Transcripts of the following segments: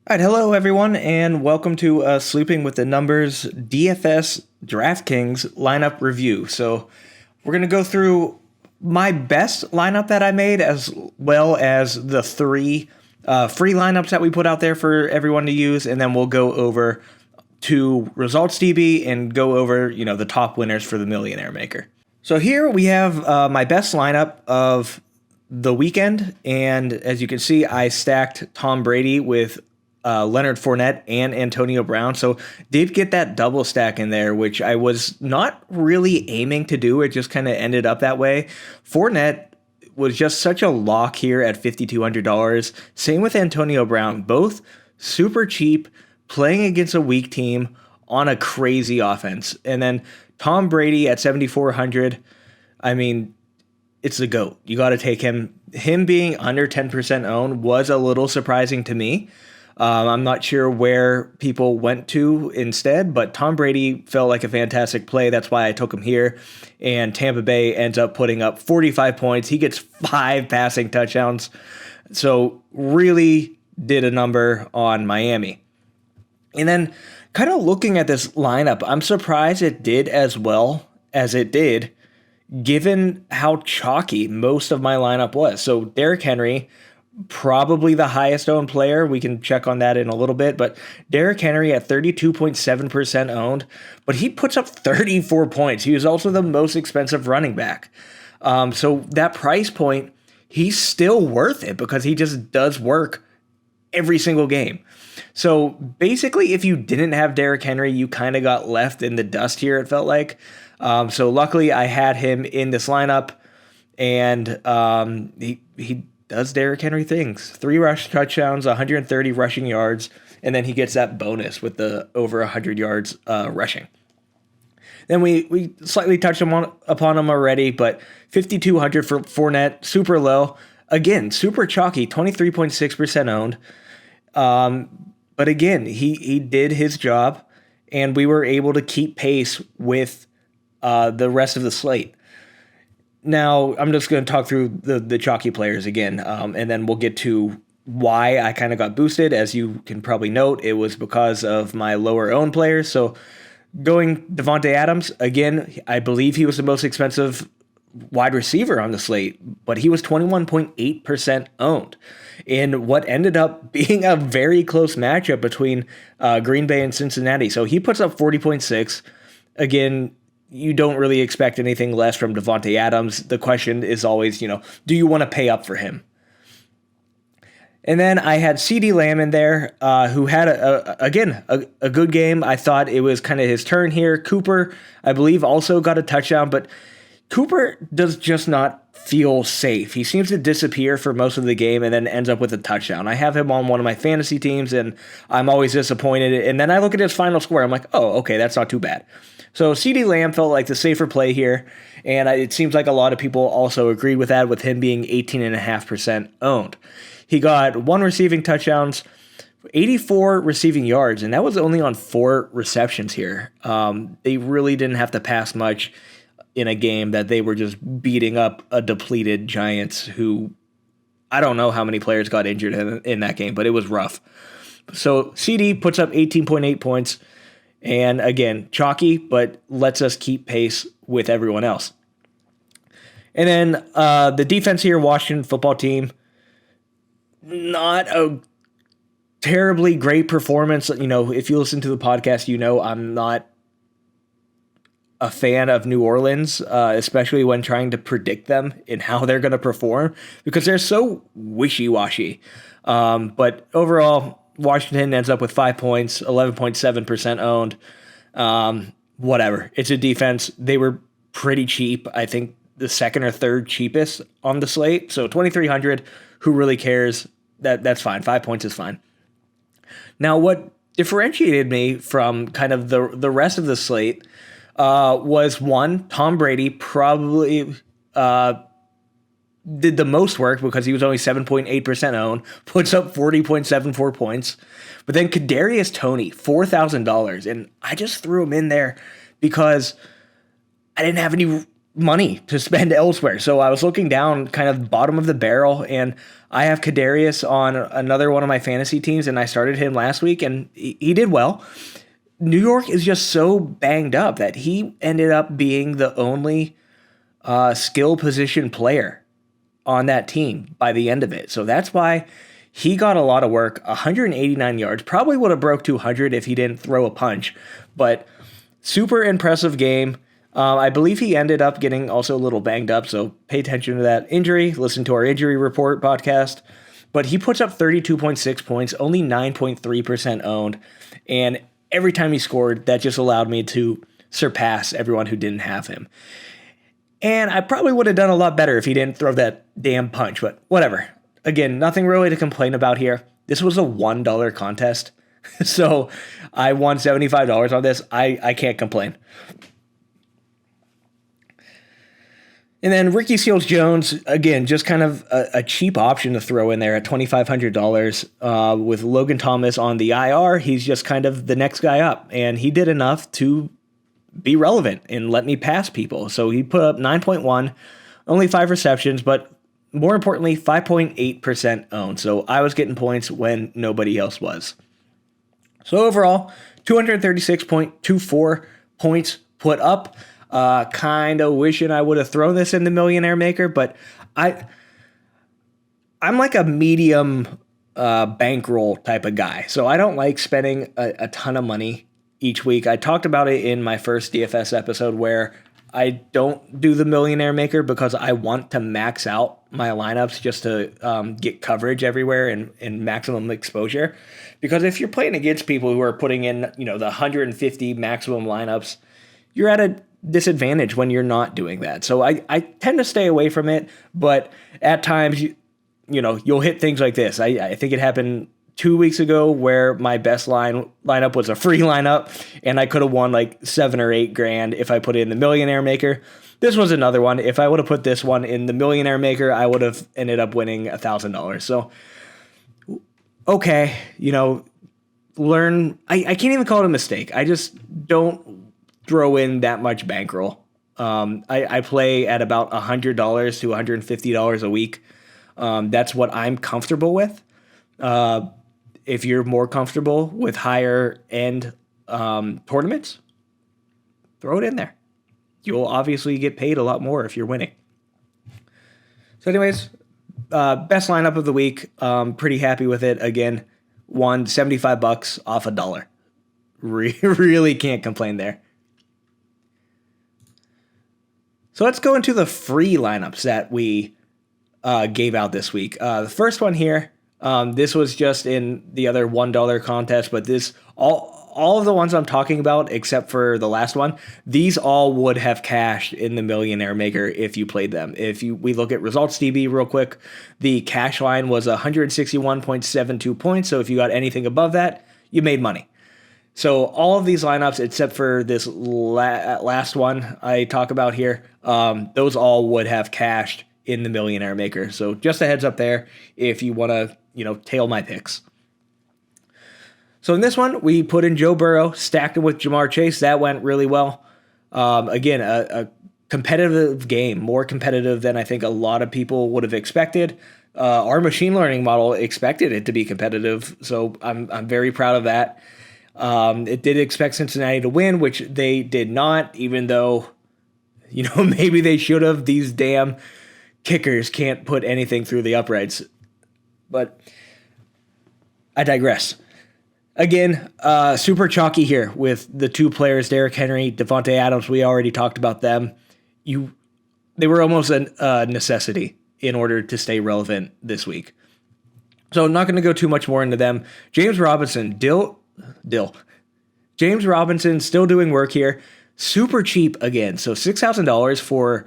All right, hello everyone, and welcome to Sleeping with the Numbers DFS DraftKings lineup review. So we're gonna go through my best lineup that I made, as well as the three free lineups that we put out there for everyone to use, and then we'll go over to results DB and go over the top winners for the Millionaire Maker. So here we have my best lineup of the weekend, and as you can see, I stacked Tom Brady with Leonard Fournette and Antonio Brown. So did get that double stack in there, which I was not really aiming to do. It just kind of ended up that way. Fournette was just such a lock here at $5,200. Same with Antonio Brown, both super cheap, playing against a weak team on a crazy offense. And then Tom Brady at 7,400. I mean, it's the GOAT. You got to take him. Him being under 10% owned was a little surprising to me. I'm not sure where people went to instead, but Tom Brady felt like a fantastic play. That's why I took him here. And Tampa Bay ends up putting up 45 points. He gets 5 passing touchdowns. So really did a number on Miami. And then kind of looking at this lineup, I'm surprised it did as well as it did, given how chalky most of my lineup was. So Derrick Henry, probably the highest owned player. We can check on that in a little bit, but Derrick Henry at 32.7% owned, but he puts up 34 points. He was also the most expensive running back. So that price point, he's still worth it because he just does work every single game. So basically, if you didn't have Derrick Henry, you kind of got left in the dust here, it felt like. So luckily, I had him in this lineup, and he does Derrick Henry things. 3 rush touchdowns, 130 rushing yards, and then he gets that bonus with the over 100 yards rushing. Then we slightly touched upon him already, but 5,200 for Fournette, super low. Again, super chalky, 23.6% owned. But again, he did his job, and we were able to keep pace with the rest of the slate. Now, I'm just going to talk through the chalky players again, and then we'll get to why I kind of got boosted. As you can probably note, it was because of my lower owned players. So going Devontae Adams, again, I believe he was the most expensive wide receiver on the slate, but he was 21.8% owned in what ended up being a very close matchup between Green Bay and Cincinnati. So he puts up 40.6. Again, you don't really expect anything less from Devontae Adams. The question is always, do you want to pay up for him? And then I had CeeDee Lamb in there, who had, a good game. I thought it was kind of his turn here. Cooper, I believe, also got a touchdown, but Cooper does just not feel safe. He seems to disappear for most of the game and then ends up with a touchdown. I have him on one of my fantasy teams, and I'm always disappointed. And then I look at his final score. I'm like, oh, okay, that's not too bad. So CeeDee Lamb felt like the safer play here, and it seems like a lot of people also agreed with that, with him being 18.5% owned. He got 1 receiving touchdowns, 84 receiving yards, and that was only on 4 receptions here. They really didn't have to pass much in a game that they were just beating up a depleted Giants who, I don't know how many players got injured in that game, but it was rough. So CD puts up 18.8 points. And again, chalky, but lets us keep pace with everyone else. And then the defense here, Washington football team, not a terribly great performance. If you listen to the podcast, I'm not a fan of New Orleans, especially when trying to predict them and how they're going to perform, because they're so wishy-washy. But overall, Washington ends up with 5 points, 11.7% owned. Whatever. It's a defense. They were pretty cheap. I think the second or third cheapest on the slate. So 2,300. Who really cares? That's fine. 5 points is fine. Now, what differentiated me from kind of the rest of the slate was one, Tom Brady probably did the most work because he was only 7.8% owned, puts up 40.74 points. But then Kadarius Toney, $4,000. And I just threw him in there because I didn't have any money to spend elsewhere. So I was looking down kind of bottom of the barrel, and I have Kadarius on another one of my fantasy teams, and I started him last week, and he did well. New York is just so banged up that he ended up being the only skill position player on that team by the end of it. So that's why he got a lot of work. 189 yards, probably would have broke 200 if he didn't throw a punch, but super impressive game. I believe he ended up getting also a little banged up, so pay attention to that injury. Listen to our injury report podcast. But he puts up 32.6 points, only 9.3% owned, and every time he scored, that just allowed me to surpass everyone who didn't have him. And I probably would have done a lot better if he didn't throw that damn punch, but whatever. Again, nothing really to complain about here. This was a $1 contest, so I won $75 on this. I can't complain. And then Ricky Seals-Jones, again, just kind of a cheap option to throw in there at $2,500 with Logan Thomas on the IR. He's just kind of the next guy up, and he did enough to be relevant and let me pass people. So he put up 9.1, only 5 receptions, but more importantly, 5.8% owned. So I was getting points when nobody else was. So overall, 236.24 points put up. Kind of wishing I would have thrown this in the Millionaire Maker, but I'm like a medium bankroll type of guy. So I don't like spending a ton of money each week. I talked about it in my first DFS episode where I don't do the Millionaire Maker because I want to max out my lineups just to get coverage everywhere and maximum exposure. Because if you're playing against people who are putting in, the 150 maximum lineups, you're at a disadvantage when you're not doing that. So I tend to stay away from it, but at times, you'll hit things like this. I think it happened 2 weeks ago where my best lineup was a free lineup, and I could have won like $7 or $8 grand if I put it in the Millionaire Maker. This was another one. If I would have put this one in the Millionaire Maker, I would have ended up winning $1,000. So, okay, learn. I can't even call it a mistake. I just don't throw in that much bankroll. I play at about $100 to $150 a week. That's what I'm comfortable with. If you're more comfortable with higher end tournaments, throw it in there. You'll obviously get paid a lot more if you're winning. So anyways, best lineup of the week. Pretty happy with it. Again, won $75 off $1. Really can't complain there. So let's go into the free lineups that we gave out this week. The first one here, this was just in the other $1 contest, but this all of the ones I'm talking about, except for the last one, these all would have cashed in the Millionaire Maker if you played them. We look at results DB real quick, the cash line was 161.72 points. So if you got anything above that, you made money. So all of these lineups, except for this last one I talk about here, those all would have cashed in the Millionaire Maker. So just a heads up there if you want to, tail my picks. So in this one, we put in Joe Burrow, stacked him with Jamar Chase. That went really well. Again, a competitive game, more competitive than I think a lot of people would have expected. Our machine learning model expected it to be competitive, so I'm very proud of that. It did expect Cincinnati to win, which they did not, even though, maybe they should have. These damn kickers can't put anything through the uprights. But I digress. Again, super chalky here with the two players, Derrick Henry, Devontae Adams. We already talked about them. They were almost a necessity in order to stay relevant this week. So I'm not going to go too much more into them. James Robinson, James Robinson still doing work here. Super cheap again. So $6,000 for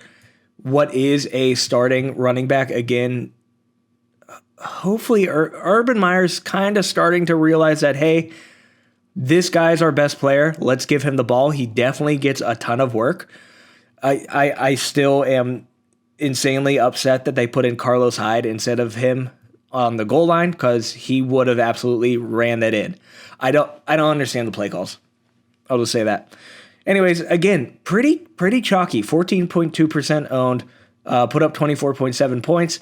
what is a starting running back. Again, hopefully Urban Meyer's kind of starting to realize that, hey, this guy's our best player. Let's give him the ball. He definitely gets a ton of work. I still am insanely upset that they put in Carlos Hyde instead of him on the goal line, because he would have absolutely ran that in. I don't understand the play calls. I'll just say that. Anyways, again, pretty chalky. 14.2% owned, put up 24.7 points.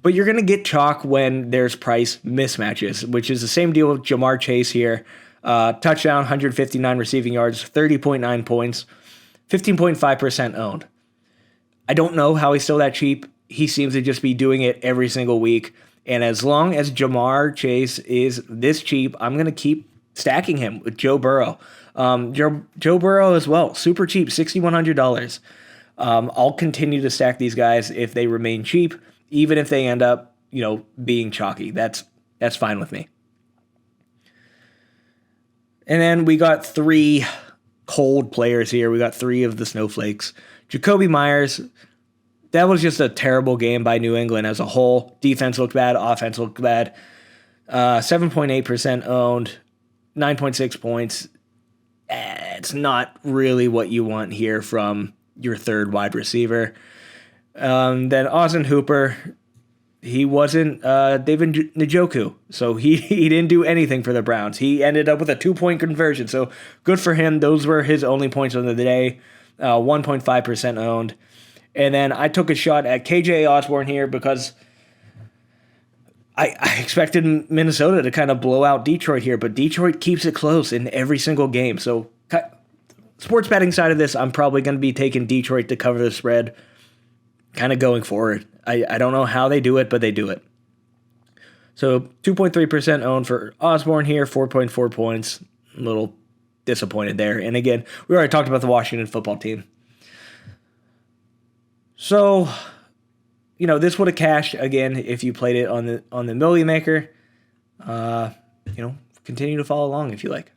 But you're going to get chalk when there's price mismatches, which is the same deal with Jamar Chase here. Touchdown, 159 receiving yards, 30.9 points, 15.5% owned. I don't know how he's still that cheap. He seems to just be doing it every single week. And as long as Jamar Chase is this cheap, I'm going to keep stacking him with Joe Burrow. Joe Burrow as well, super cheap, $6,100. I'll continue to stack these guys if they remain cheap, even if they end up, being chalky. That's fine with me. And then we got 3 cold players here. We got 3 of the snowflakes. Jacoby Myers, that was just a terrible game by New England as a whole. Defense looked bad. Offense looked bad. 7.8% owned. 9.6 points. It's not really what you want here from your third wide receiver. Then Austin Hooper, he wasn't David Njoku, so he didn't do anything for the Browns. He ended up with a 2-point conversion, so good for him. Those were his only points of the day. 1.5% owned. And then I took a shot at KJ Osborne here because I expected Minnesota to kind of blow out Detroit here, but Detroit keeps it close in every single game. So sports betting side of this, I'm probably going to be taking Detroit to cover the spread kind of going forward. I don't know how they do it, but they do it. So 2.3% owned for Osborne here, 4.4 points. A little disappointed there. And again, we already talked about the Washington football team. So, this would have cashed again if you played it on the Millie Maker. Continue to follow along if you like.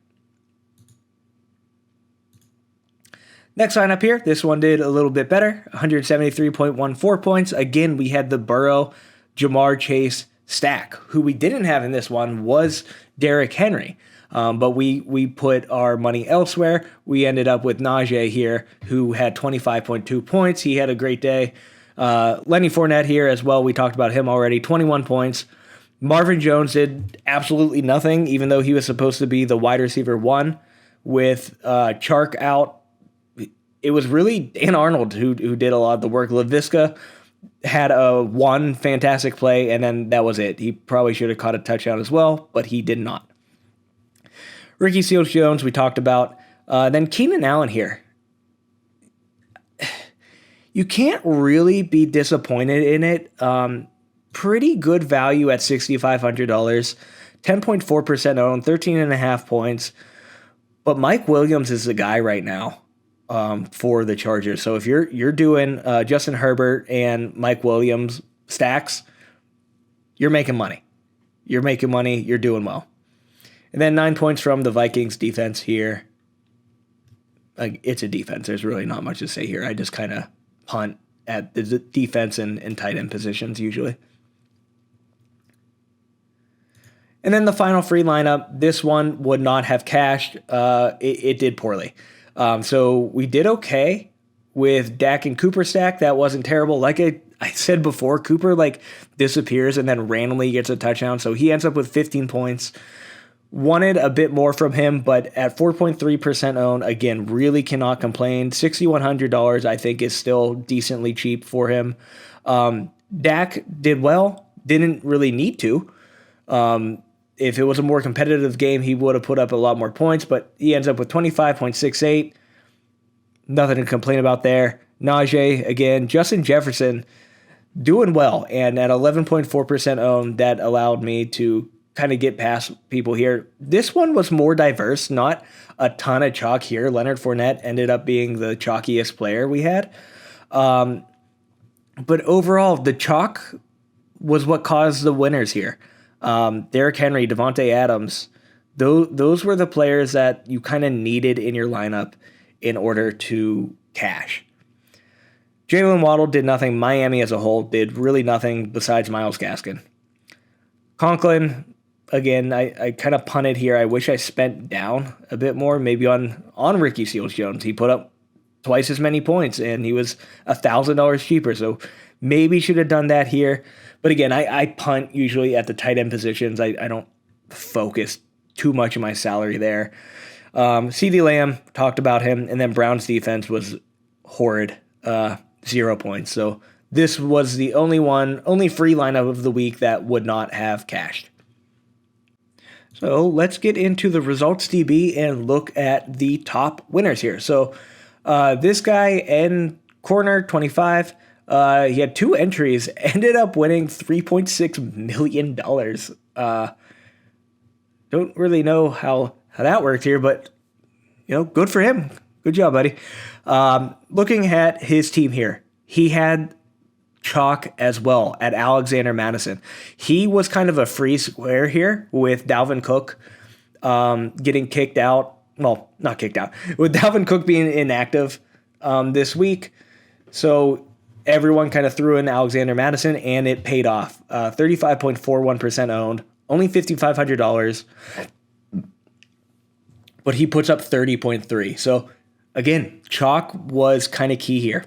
Next line up here, this one did a little bit better, 173.14 points. Again, we had the Burrow, Jamar Chase stack. Who we didn't have in this one was Derrick Henry. But we put our money elsewhere. We ended up with Najee here, who had 25.2 points. He had a great day. Lenny Fournette here as well. We talked about him already, 21 points. Marvin Jones did absolutely nothing, even though he was supposed to be the wide receiver 1 with Chark out. It was really Dan Arnold who did a lot of the work. LaVisca had one fantastic play, and then that was it. He probably should have caught a touchdown as well, but he did not. Ricky Seals-Jones, we talked about. Then Keenan Allen here. You can't really be disappointed in it. Pretty good value at $6,500. 10.4% owned, 13.5 points. But Mike Williams is the guy right now for the Chargers. So if you're doing Justin Herbert and Mike Williams stacks, you're making money. You're doing well. And then 9 points from the Vikings defense here. It's a defense. There's really not much to say here. I just kind of punt at the defense and tight end positions usually. And then the final free lineup, this one would not have cashed. It did poorly. So we did okay with Dak and Cooper stack. That wasn't terrible. Like I said before, Cooper disappears and then randomly gets a touchdown. So he ends up with 15 points. Wanted a bit more from him, but at 4.3% owned, again, really cannot complain. $6,100, I think, is still decently cheap for him. Dak did well, didn't really need to. If it was a more competitive game, he would have put up a lot more points, but he ends up with 25.68. Nothing to complain about there. Najee, again, Justin Jefferson doing well, and at 11.4% owned, that allowed me to kind of get past people here. This one was more diverse, not a ton of chalk here. Leonard Fournette ended up being the chalkiest player we had. But overall, the chalk was what caused the winners here. Derrick Henry, Devontae Adams, those were the players that you kind of needed in your lineup in order to cash. Jalen Waddle did nothing. Miami as a whole did really nothing besides Myles Gaskin. Conklin, again, I kind of punted here. I wish I spent down a bit more, maybe on Ricky Seals-Jones. He put up twice as many points, and he was $1,000 cheaper, so maybe should have done that here. But again, I punt usually at the tight end positions. I don't focus too much of my salary there. CeeDee Lamb, talked about him, and then Brown's defense was horrid, 0 points. So this was the only free lineup of the week that would not have cashed. So let's get into the results DB and look at the top winners here. So this guy, N Corner 25, he had 2 entries, ended up winning $3.6 million. Don't really know how that worked here, but good for him. Good job, buddy. Looking at his team here, he had chalk as well at Alexander Madison. He was kind of a free square here with Dalvin Cook getting kicked out. Well, not kicked out, with Dalvin Cook being inactive this week. So everyone kind of threw in Alexander Madison, and it paid off. 35.41% owned, only $5,500, but he puts up 30.3. So again, chalk was kind of key here.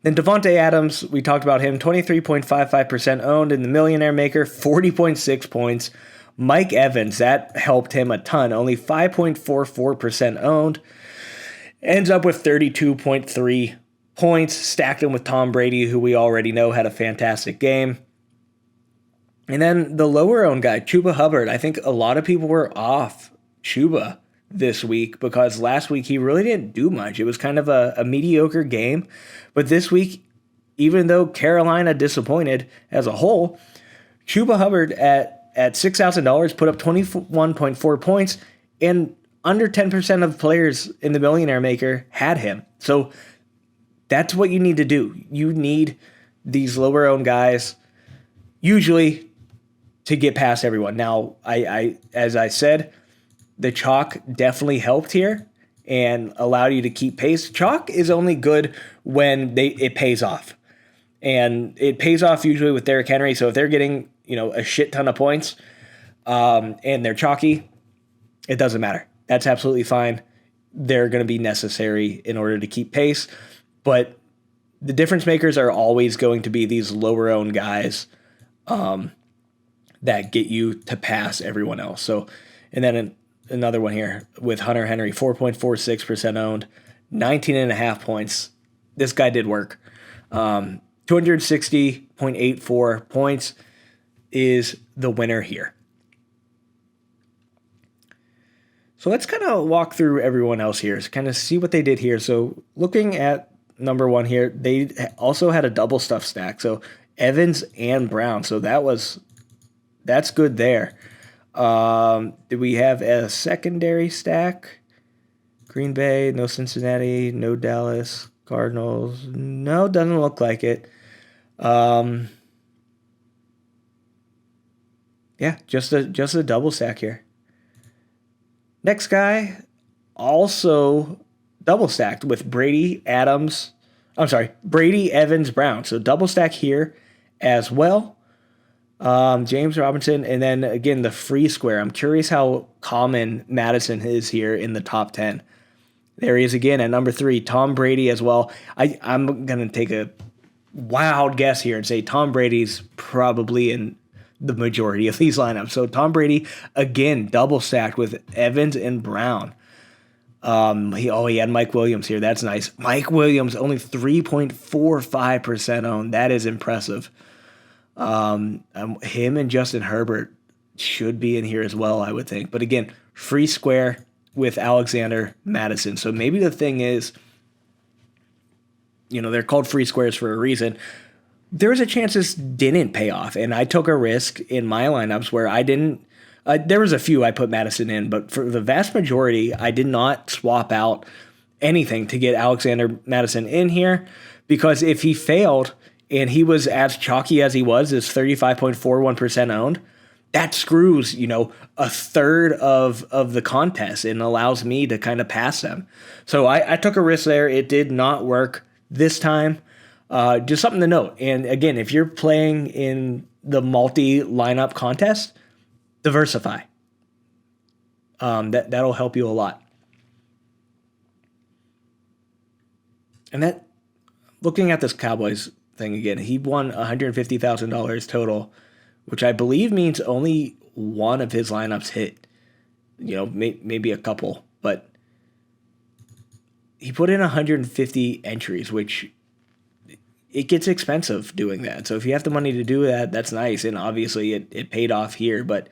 Then Devontae Adams, we talked about him, 23.55% owned in the Millionaire Maker, 40.6 points. Mike Evans, that helped him a ton, only 5.44% owned. Ends up with 32.3 points, stacked him with Tom Brady, who we already know had a fantastic game. And then the lower owned guy, Chuba Hubbard, I think a lot of people were off Chuba this week because last week he really didn't do much. It was kind of a mediocre game. But this week, even though Carolina disappointed as a whole, Chuba Hubbard at $6,000 put up 21.4 points, and under 10% of players in the Millionaire Maker had him. So that's what you need to do. You need these lower owned guys usually to get past everyone. Now, I as I said, the chalk definitely helped here and allowed you to keep pace. Chalk is only good when it pays off. And it pays off usually with Derrick Henry. So if they're getting, a shit ton of points and they're chalky, it doesn't matter. That's absolutely fine. They're going to be necessary in order to keep pace. But the difference makers are always going to be these lower owned guys that get you to pass everyone else. So, and then another one here with Hunter Henry, 4.46% owned, 19.5 points. This guy did work. 260.84 points is the winner here. So let's kind of walk through everyone else here, so kind of see what they did here. So looking at number one here, they also had a double stuff stack. So Evans and Brown. So that's good there. Did we have a secondary stack? Green Bay, no Cincinnati, no Dallas, Cardinals. No, doesn't look like it. Yeah, just a double stack here. Next guy, also double stacked with Brady, Evans, Brown. So double stack here as well. James Robinson, and then again the free square. I'm curious how common Madison is here in the top 10. There he is again at number 3, Tom Brady as well. I'm going to take a wild guess here and say Tom Brady's probably in the majority of these lineups. So Tom Brady, again, double stacked with Evans and Brown. He had Mike Williams here. That's nice. Mike Williams, only 3.45% owned. That is impressive. Him and Justin Herbert should be in here as well, I would think. But again, free square with Alexander Madison. So maybe the thing is, they're called free squares for a reason. There was a chance this didn't pay off, and I took a risk in my lineups where I didn't. There was a few I put Madison in, but for the vast majority, I did not swap out anything to get Alexander Madison in here, because if he failed and he was as chalky as he was, is 35.41% owned, that screws, a third of the contest and allows me to kind of pass them. So I took a risk there. It did not work this time. Just something to note. And again, if you're playing in the multi-lineup contest, diversify. That'll help you a lot. And looking at this Cowboys thing again, he won $150,000 total, which I believe means only one of his lineups hit. maybe a couple, but he put in 150 entries, which it gets expensive doing that. So if you have the money to do that, that's nice. And obviously it paid off here, but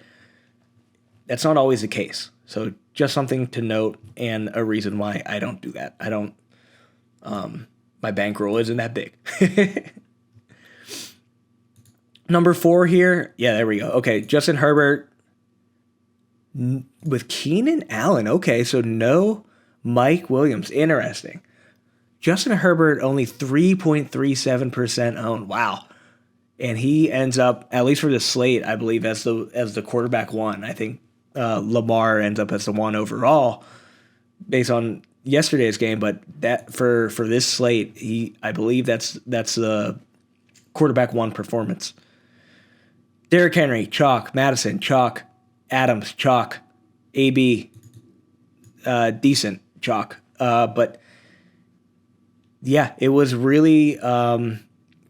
that's not always the case. So just something to note and a reason why I don't do that. My bankroll isn't that big. Number 4 here. Yeah, there we go. Okay, Justin Herbert with Keenan Allen. Okay, so no Mike Williams. Interesting. Justin Herbert only 3.37% owned. Wow. And he ends up, at least for the slate, I believe, as the quarterback one. I think Lamar ends up as the one overall based on yesterday's game, but that for this slate, I believe that's the quarterback one performance. Derrick Henry, chalk. Madison, chalk. Adams, chalk. AB, decent, chalk. But yeah, it was really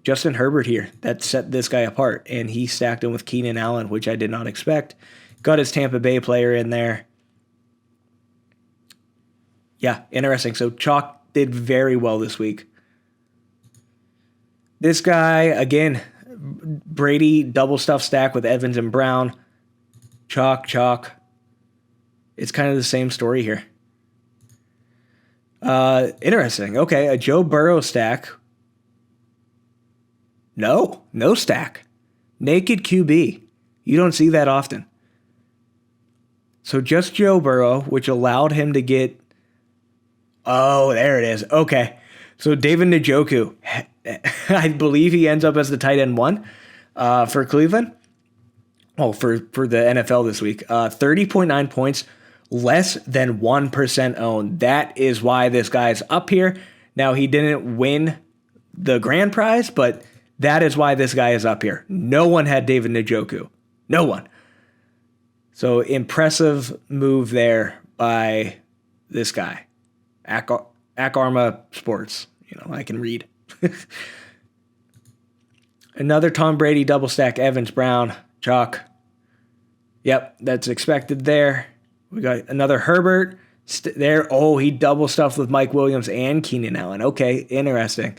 Justin Herbert here that set this guy apart, and he stacked him with Keenan Allen, which I did not expect. Got his Tampa Bay player in there. Yeah, interesting. So chalk did very well this week. This guy, again, Brady double stuff stack with Evans and Brown. Chalk. It's kind of the same story here. Interesting. Okay, a Joe Burrow stack. No stack. Naked QB. You don't see that often. So just Joe Burrow, which allowed him to get... Oh, there it is. Okay. So David Njoku, I believe he ends up as the tight end one for Cleveland. Oh, for the NFL this week. 30.9 points, less than 1% owned. That is why this guy's up here. Now, he didn't win the grand prize, but that is why this guy is up here. No one had David Njoku. No one. So impressive move there by this guy. Arma Sports. I can read. Another Tom Brady double stack, Evans, Brown, chalk. Yep, that's expected there. We got another Herbert there. Oh, he double stuffed with Mike Williams and Keenan Allen. Okay, interesting.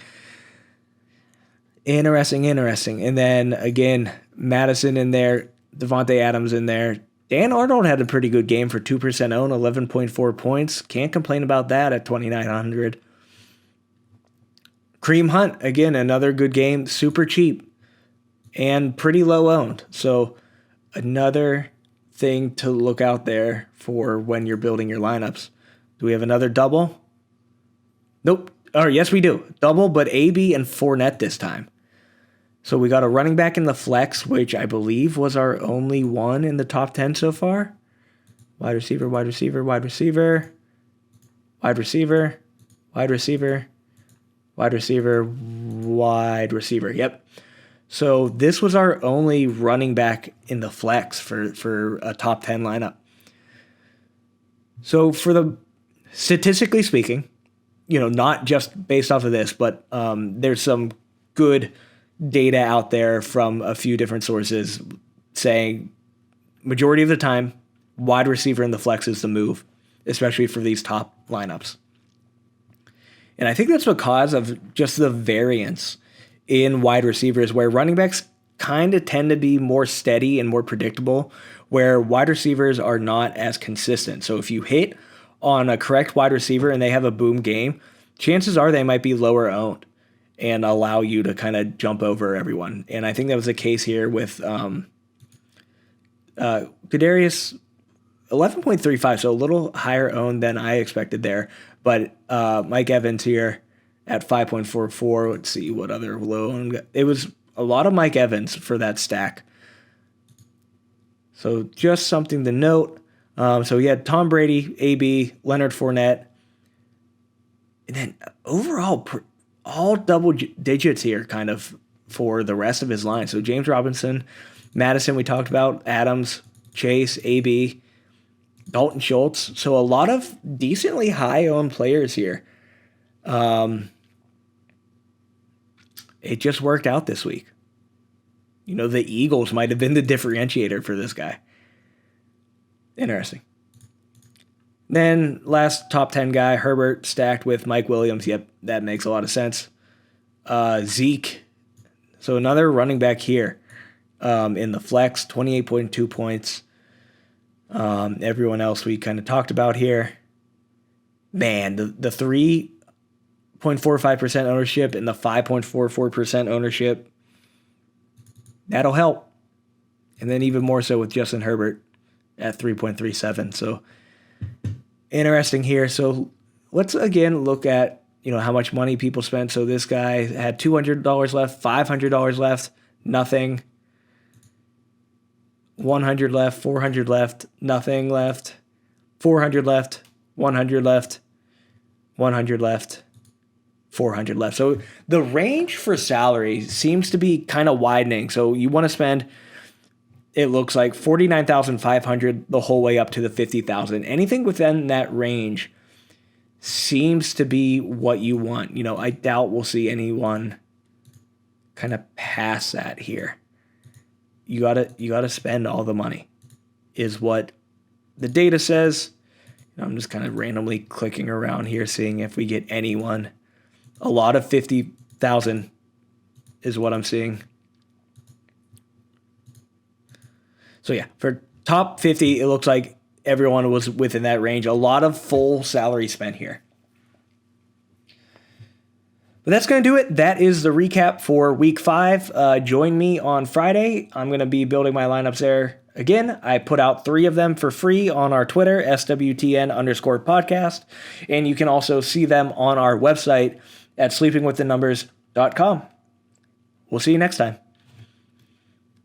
And then again, Madison in there, Devontae Adams in there. Dan Arnold had a pretty good game for 2% own, 11.4 points. Can't complain about that at 2,900. Kareem Hunt, again, another good game, super cheap and pretty low owned. So another thing to look out there for when you're building your lineups. Do we have another double? Nope. Or yes, we do. Double, but AB and Fournette this time. So we got a running back in the flex, which I believe was our only one in the top 10 so far. Wide receiver. Yep. So this was our only running back in the flex for a top 10 lineup. So statistically speaking, not just based off of this, but there's some good data out there from a few different sources saying majority of the time, wide receiver in the flex is the move, especially for these top lineups. And I think that's because of just the variance in wide receivers, where running backs kind of tend to be more steady and more predictable, where wide receivers are not as consistent. So if you hit on a correct wide receiver and they have a boom game, chances are they might be lower owned and allow you to kind of jump over everyone. And I think that was the case here with Kadarius, 11.35, so a little higher owned than I expected there. But Mike Evans here at 5.44. Let's see what other low owned. It was a lot of Mike Evans for that stack. So just something to note. So we had Tom Brady, AB, Leonard Fournette. And then overall, all double digits here kind of for the rest of his line. So James Robinson, Madison we talked about, Adams, Chase, AB, Dalton Schultz. So a lot of decently high-owned players here. It just worked out this week. The Eagles might have been the differentiator for this guy. Interesting. Then last top 10 guy, Herbert stacked with Mike Williams. Yep, that makes a lot of sense. Zeke. So another running back here in the flex, 28.2 points. Everyone else we kind of talked about here. Man, the 3.45% ownership and the 5.44% ownership, that'll help. And then even more so with Justin Herbert at 3.37. So interesting here. So let's again look at how much money people spent. So this guy had $200 left, $500 left, nothing. 100 left, 400 left, nothing left. 400 left, 100 left, 100 left, 400 left. So the range for salary seems to be kind of widening. So you want to spend, it looks like, 49,500 the whole way up to the 50,000. Anything within that range seems to be what you want. I doubt we'll see anyone kind of pass that here. You gotta spend all the money, is what the data says. I'm just kind of randomly clicking around here, seeing if we get anyone. A lot of 50,000 is what I'm seeing. So yeah, for top 50, it looks like everyone was within that range. A lot of full salary spent here. But that's going to do it. That is the recap for week 5. Join me on Friday. I'm going to be building my lineups there again. I put out 3 of them for free on our Twitter, SWTN_podcast. And you can also see them on our website at sleepingwiththenumbers.com. We'll see you next time.